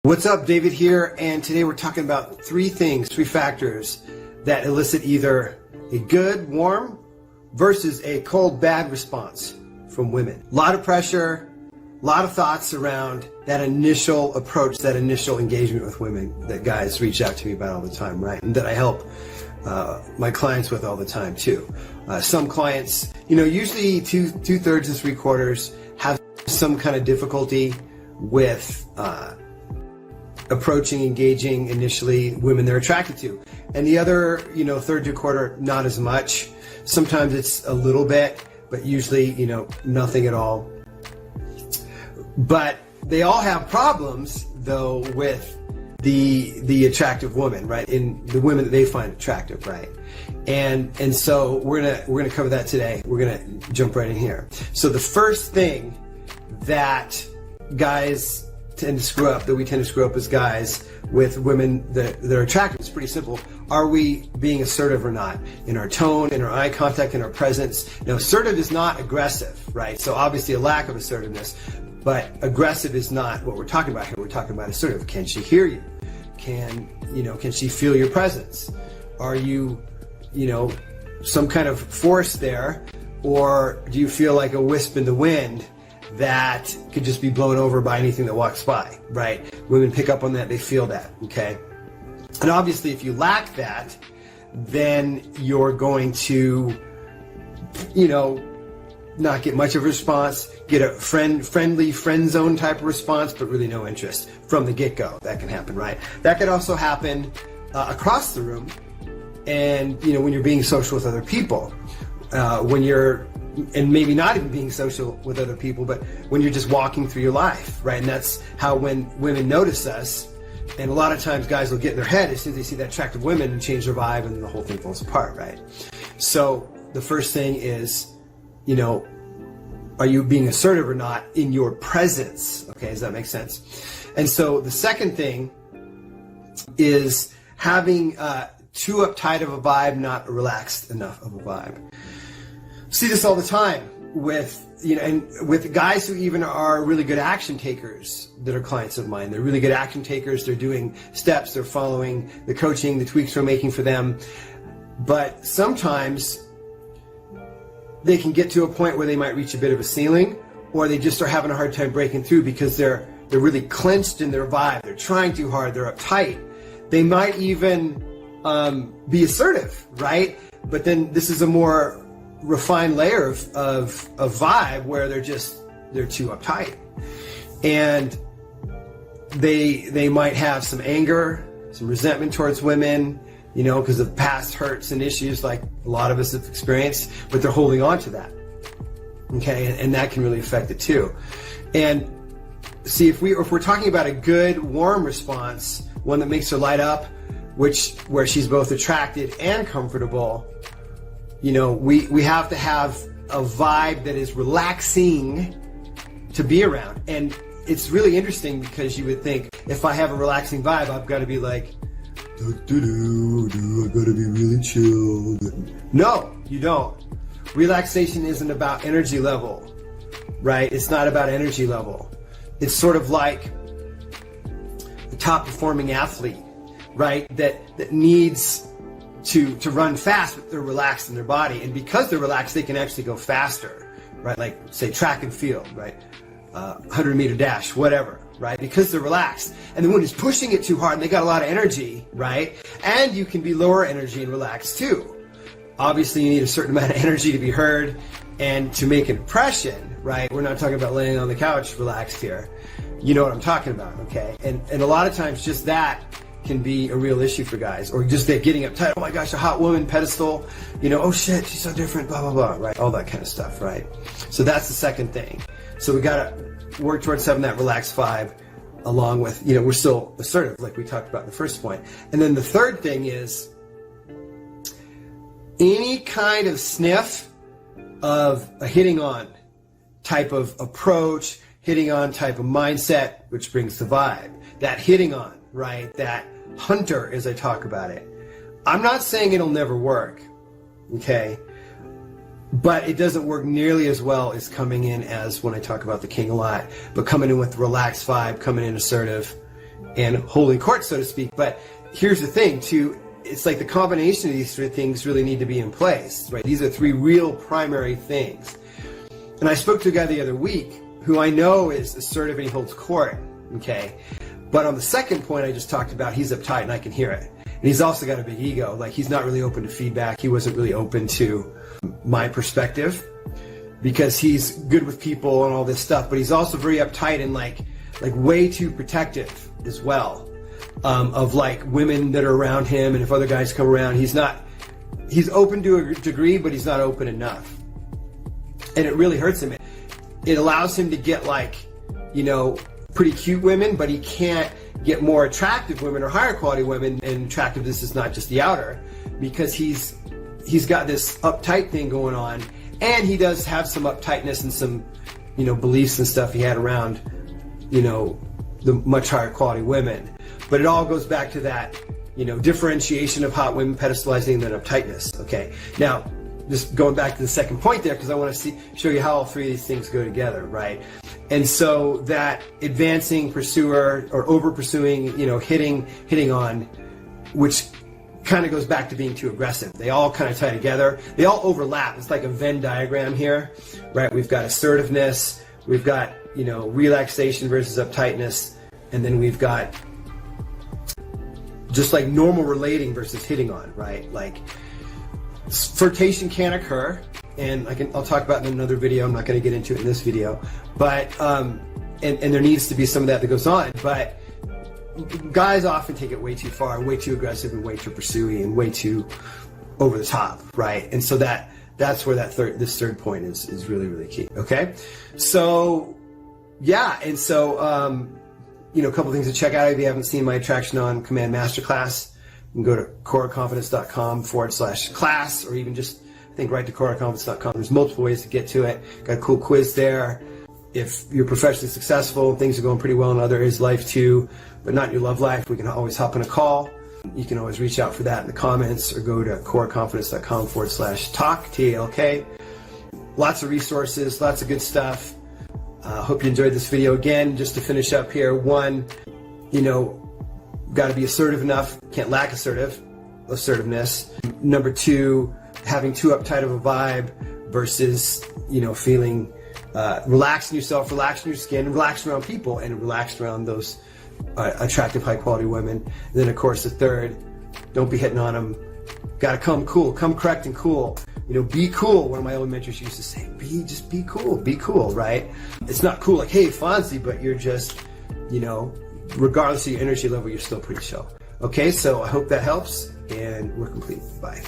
What's up, David here, and today we're talking about three factors that elicit either a good, warm versus a cold, bad response from women. A lot of pressure, a lot of thoughts around that initial approach, that initial engagement with women that guys reach out to me about all the time, right? And that I help my clients with all the time too. Some clients, usually two-thirds to three-quarters have some kind of difficulty with approaching, engaging initially women they're attracted to. And the other, third to a quarter, not as much. Sometimes it's a little bit, but usually, nothing at all. But they all have problems though with the attractive woman, right? In the women that they find attractive, right? And so we're gonna cover that today. We're gonna jump right in here. So the first thing that guys tend to screw up, that we tend to screw up as guys with women that are attractive, it's pretty simple. Are we being assertive or not? In our tone, in our eye contact, in our presence. Now, assertive is not aggressive, right? So obviously a lack of assertiveness, but aggressive is not what we're talking about here. We're talking about assertive. Can she hear you? Can she feel your presence? Are you, some kind of force there? Or do you feel like a wisp in the wind that could just be blown over by anything that walks by, right? Women pick up on that, they feel that, okay? And obviously if you lack that, then you're going to, not get much of a response, get a friendly friend zone type of response, but really no interest from the get-go. That can happen, right? That could also happen across the room, and when you're being social with other people, and maybe not even being social with other people, but when you're just walking through your life, right? And that's how when women notice us, and a lot of times guys will get in their head as soon as they see that attractive women and change their vibe, and the whole thing falls apart, right? So the first thing is, are you being assertive or not in your presence? Okay, does that make sense? And so the second thing is having too uptight of a vibe, not relaxed enough of a vibe. See this all the time with and with guys who even are really good action takers that are clients of mine. They're really good action takers. They're doing steps. They're following the coaching, the tweaks we're making for them. But sometimes they can get to a point where they might reach a bit of a ceiling, or they just are having a hard time breaking through because they're really clenched in their vibe. They're trying too hard. They're uptight. They might even be assertive, right? But then this is a more refined layer of vibe where they're too uptight, and they might have some anger, some resentment towards women, because of past hurts and issues like a lot of us have experienced, but they're holding on to that. Okay, and that can really affect it too. And see, if we're talking about a good, warm response, one that makes her light up, where she's both attracted and comfortable, we have to have a vibe that is relaxing to be around. And it's really interesting because you would think if I have a relaxing vibe, I've got to be like, I've got to be really chilled. No, you don't. Relaxation isn't about energy level, right? It's not about energy level. It's sort of like the top performing athlete, right? That needs to run fast, but they're relaxed in their body. And because they're relaxed, they can actually go faster, right? Like say track and field, right? 100-meter dash, whatever, right? Because they're relaxed. And the one who's pushing it too hard and they got a lot of energy, right? And you can be lower energy and relaxed too. Obviously you need a certain amount of energy to be heard and to make an impression, right? We're not talking about laying on the couch relaxed here. You know what I'm talking about, okay? And a lot of times just that can be a real issue for guys, or just they're getting uptight. Oh my gosh, a hot woman pedestal, oh shit, she's so different, blah, blah, blah, right? All that kind of stuff, right? So that's the second thing. So we got to work towards having that relaxed vibe along with, we're still assertive like we talked about in the first point. And then the third thing is any kind of sniff of a hitting on type of approach, hitting on type of mindset, which brings the vibe. That hitting on, right? That hunter, as I talk about it. I'm not saying it'll never work, okay? But it doesn't work nearly as well as coming in as when I talk about the king a lot, but coming in with relaxed vibe, coming in assertive, and holding court, so to speak. But here's the thing, too. It's like the combination of these three things really need to be in place, right? These are three real primary things. And I spoke to a guy the other week who I know is assertive and he holds court, okay? But on the second point I just talked about, he's uptight and I can hear it. And he's also got a big ego. Like, he's not really open to feedback. He wasn't really open to my perspective because he's good with people and all this stuff, but he's also very uptight and like way too protective as well. Of like women that are around him, and if other guys come around, he's open to a degree, but he's not open enough. And it really hurts him. It allows him to get like, you know, pretty cute women, but he can't get more attractive women or higher quality women. And attractiveness is not just the outer, because he's got this uptight thing going on, and he does have some uptightness and some, you know, beliefs and stuff he had around, you know, the much higher quality women. But it all goes back to that, you know, differentiation of hot women pedestalizing than uptightness. Okay. Now, just going back to the second point there, because I want to show you how all three of these things go together, right? And so that advancing pursuer or over pursuing, you know, hitting on, which kind of goes back to being too aggressive. They all kind of tie together. They all overlap. It's like a Venn diagram here, right? We've got assertiveness, we've got, you know, relaxation versus uptightness, and then we've got just like normal relating versus hitting on, right? Like flirtation can occur, and I'll talk about it in another video. I'm not going to get into it in this video, but and there needs to be some of that goes on. But guys often take it way too far, way too aggressive, and way too pursuing, and way too over the top, right? And so that's where this third point is really, really key. Okay, so yeah, and so you know, a couple things to check out if you haven't seen my Attraction on Command Masterclass. You can go to coreconfidence.com/class, or even just, I think, right to coreconfidence.com. There's multiple ways to get to it. Got a cool quiz there. If you're professionally successful, things are going pretty well in other areas of life too, but not in your love life, we can always hop on a call. You can always reach out for that in the comments, or go to coreconfidence.com/talk, TALK. Lots of resources, lots of good stuff. Hope you enjoyed this video. Again, just to finish up here, one, you know, got to be assertive enough, can't lack assertiveness. Number two, having too uptight of a vibe versus, you know, feeling relaxing yourself, relaxing your skin, relaxed around people, and relaxed around those attractive, high quality women. And then of course the third, don't be hitting on them. Got to come cool, come correct and cool. You know, be cool. One of my old mentors used to say, just be cool, right? It's not cool like, hey, Fonzie, but you're just, you know, regardless of your energy level, you're still pretty chill. Okay, so I hope that helps, and we're complete. Bye.